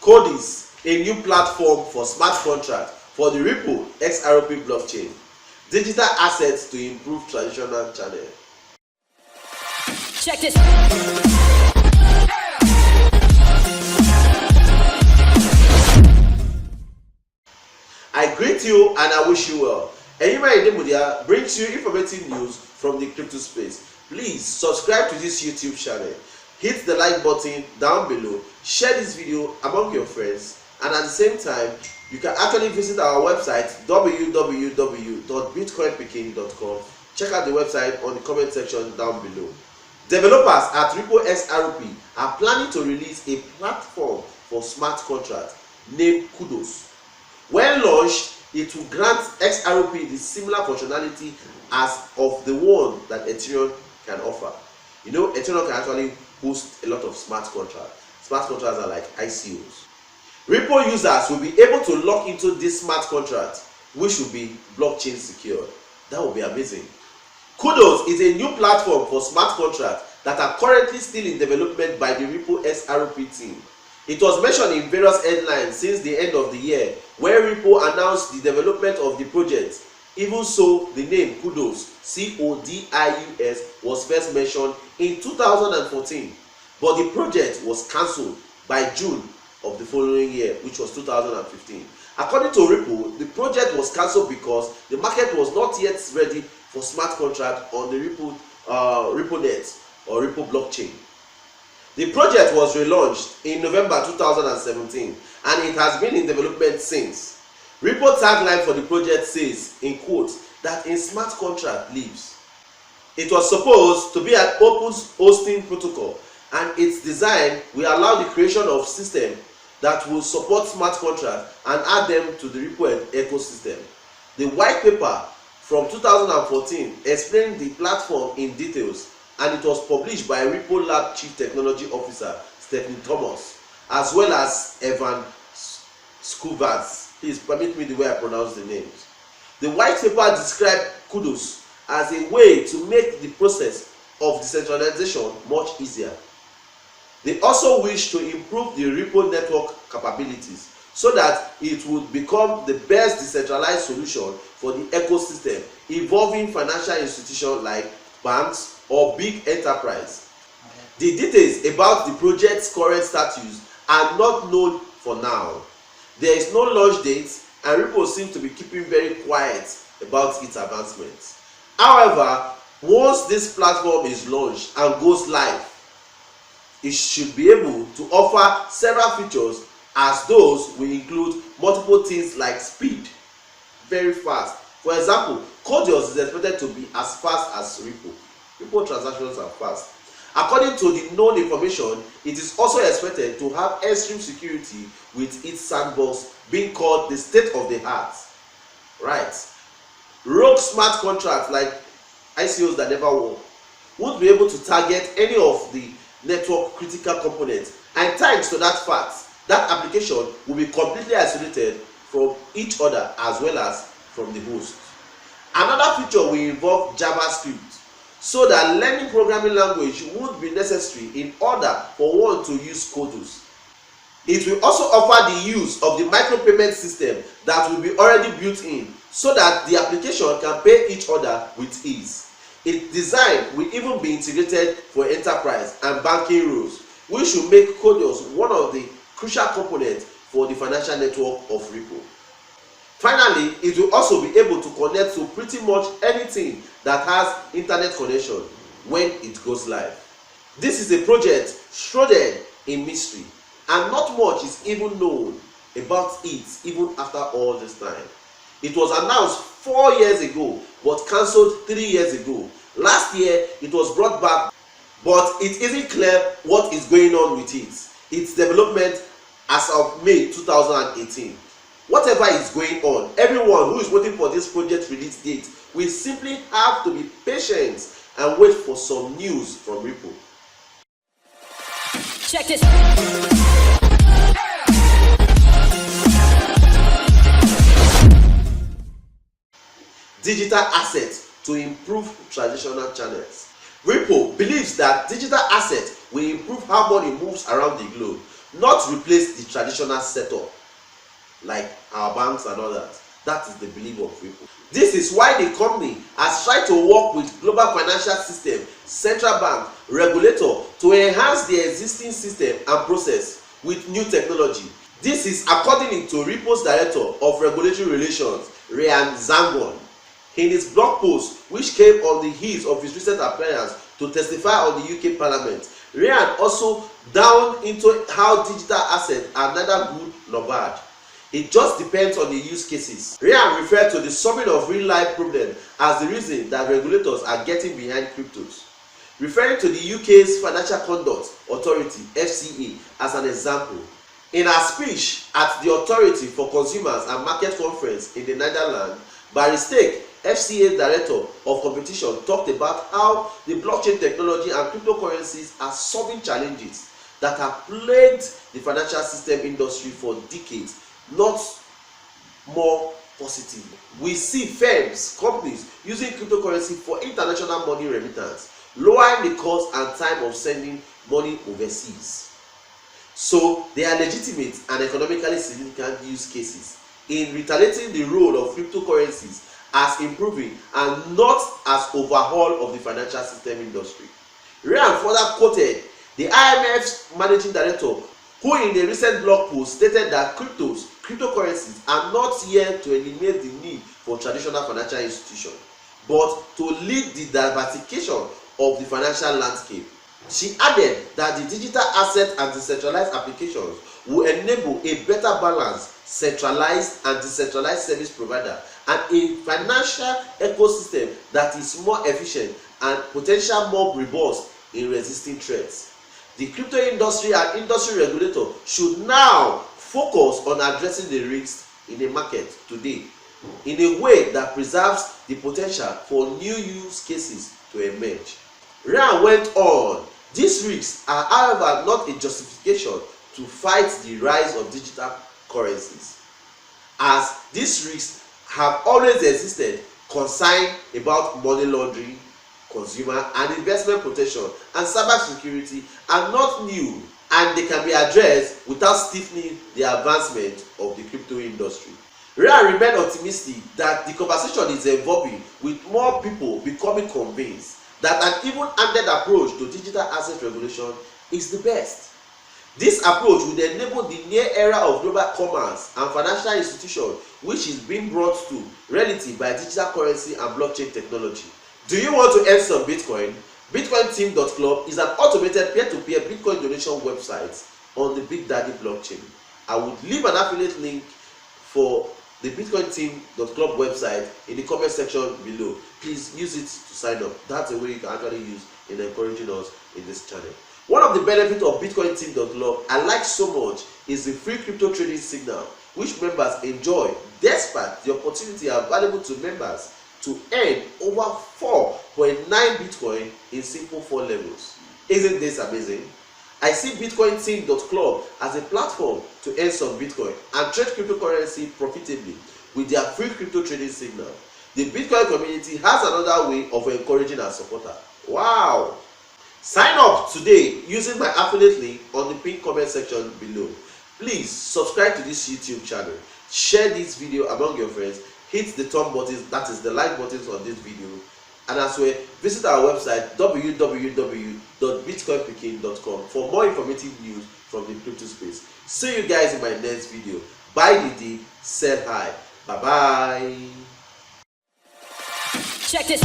CODIUS, a new platform for smart contract for the Ripple XRP blockchain. Digital assets to improve traditional channel. Check this. I greet you and I wish you well. Eyima Idemudia brings you informative news from the crypto space. Please subscribe to this YouTube channel. Hit the like button down below. Share this video among your friends. And at the same time, you can actually visit our website www.bitcoinpikin.com. Check out the website on the comment section down below. Developers at Ripple XRP are planning to release a platform for smart contracts named CODIUS. When launched, it will grant XRP the similar functionality as of the one that Ethereum can offer. You know, Ethereum can actually host a lot of smart contracts. Smart contracts are like ICOs. Ripple users will be able to log into this smart contract, which will be blockchain secured. That will be amazing. CODIUS is a new platform for smart contracts that are currently still in development by the Ripple XRP team. It was mentioned in various headlines since the end of the year, where Ripple announced the development of the project. Even so, the name CODIUS, CODIUS, was first mentioned in 2014, but the project was cancelled by June of the following year, which was 2015. According to Ripple, the project was cancelled because the market was not yet ready for smart contract on the RippleNet or Ripple blockchain. The project was relaunched in November 2017 and it has been in development since. Ripple tagline for the project says, in quotes, that in smart contract lives. It was supposed to be an open hosting protocol, and its design will allow the creation of systems that will support smart contracts and add them to the Ripple ecosystem. The white paper from 2014 explained the platform in details, and it was published by Ripple Lab Chief Technology Officer Stephen Thomas, as well as Evan Scuvaz. Please permit me the way I pronounce the names. The white paper described CODIUS as a way to make the process of decentralization much easier. They also wish to improve the Ripple network capabilities so that it would become the best decentralized solution for the ecosystem involving financial institutions like banks or big enterprise. The details about the project's current status are not known for now. There is no launch date, and Ripple seems to be keeping very quiet about its advancements. However, once this platform is launched and goes live, it should be able to offer several features, as those will include multiple things like speed, very fast. For example, CODIUS is expected to be as fast as Ripple. Ripple transactions are fast. According to the known information, it is also expected to have extreme security, with its sandbox being called the state of the art. Right. Rogue smart contracts like ICOs that never work won't be able to target any of the network critical components, and thanks to that fact, that application will be completely isolated from each other as well as from the host. Another feature will involve JavaScript, so that learning programming language won't be necessary in order for one to use CODIUS. It will also offer the use of the micropayment system that will be already built in, so that the application can pay each other with ease. Its design will even be integrated for enterprise and banking rules, which will make CODIUS one of the crucial components for the financial network of Ripple. Finally, it will also be able to connect to pretty much anything that has internet connection when it goes live. This is a project shrouded in mystery, and not much is even known about it even after all this time. It was announced 4 years ago but cancelled 3 years ago. Last year it was brought back, but it isn't clear what is going on with its development as of May 2018. Whatever is going on, everyone who is waiting for this project release date will simply have to be patient and wait for some news from Ripple. Check this. Digital assets to improve traditional channels. Ripple believes that digital assets will improve how money moves around the globe. not replace the traditional setup like our banks and all that. That is the belief of people. This is why the company has tried to work with global financial system, central bank, regulator to enhance the existing system and process with new technology. This is according to Repo's Director of Regulatory Relations, Ryan Zangon, in his blog post which came on the heels of his recent appearance to testify on the UK Parliament. Ryan also downed into how digital assets are neither good nor bad. It just depends on the use cases. Ryan referred to the summing of real-life problems as the reason that regulators are getting behind cryptos, referring to the UK's Financial Conduct Authority (FCA) as an example. In her speech at the Authority for Consumers and Market Conference in the Netherlands, Barry Stake, FCA Director of Competition, talked about how the blockchain technology and cryptocurrencies are solving challenges that have plagued the financial system industry for decades, not more positive. We see firms, companies using cryptocurrency for international money remittance, lowering the cost and time of sending money overseas. So they are legitimate and economically significant use cases in retaliating the role of cryptocurrencies as improving and not as overhaul of the financial system industry. Ryan further quoted the IMF's managing director, who in a recent blog post stated that cryptocurrencies are not here to eliminate the need for traditional financial institutions, but to lead the diversification of the financial landscape. She added that the digital asset and decentralized applications will enable a better balanced, centralized and decentralized service provider and a financial ecosystem that is more efficient and potentially more robust in resisting threats. The crypto industry and industry regulator should now focus on addressing the risks in the market today in a way that preserves the potential for new use cases to emerge. Ryan went on, these risks are however not a justification to fight the rise of digital currencies, as these risks have always existed. Concern about money laundering, consumer and investment protection and cyber security are not new, and they can be addressed without stiffening the advancement of the crypto industry. Ryan remained optimistic that the conversation is evolving, with more people becoming convinced that an even-handed approach to digital asset regulation is the best. This approach would enable the near era of global commerce and financial institutions, which is being brought to reality by digital currency and blockchain technology. Do you want to earn some Bitcoin? BitcoinTeam.club is an automated peer-to-peer Bitcoin donation website on the Big Daddy blockchain. I would leave an affiliate link for the BitcoinTeam.club website in the comment section below. Please use it to sign up. That's a way you can actually use in encouraging us in this channel. One of the benefits of BitcoinTeam.club I like so much is the free crypto trading signal, which members enjoy, despite the opportunity available to members to earn over 4.9 Bitcoin in simple 4 levels. Isn't this amazing? I see BitcoinTeam.club as a platform to earn some Bitcoin and trade cryptocurrency profitably with their free crypto trading signal. The Bitcoin community has another way of encouraging our supporter. Wow! Sign up today using my affiliate link on the pinned comment section below. Please subscribe to this YouTube channel, share this video among your friends, hit the thumb buttons, that is the like buttons on this video, and as well visit our website www.bitcoinpikin.com for more informative news from the crypto space. See you guys in my next video. Buy the day, sell high. Bye bye. Check this.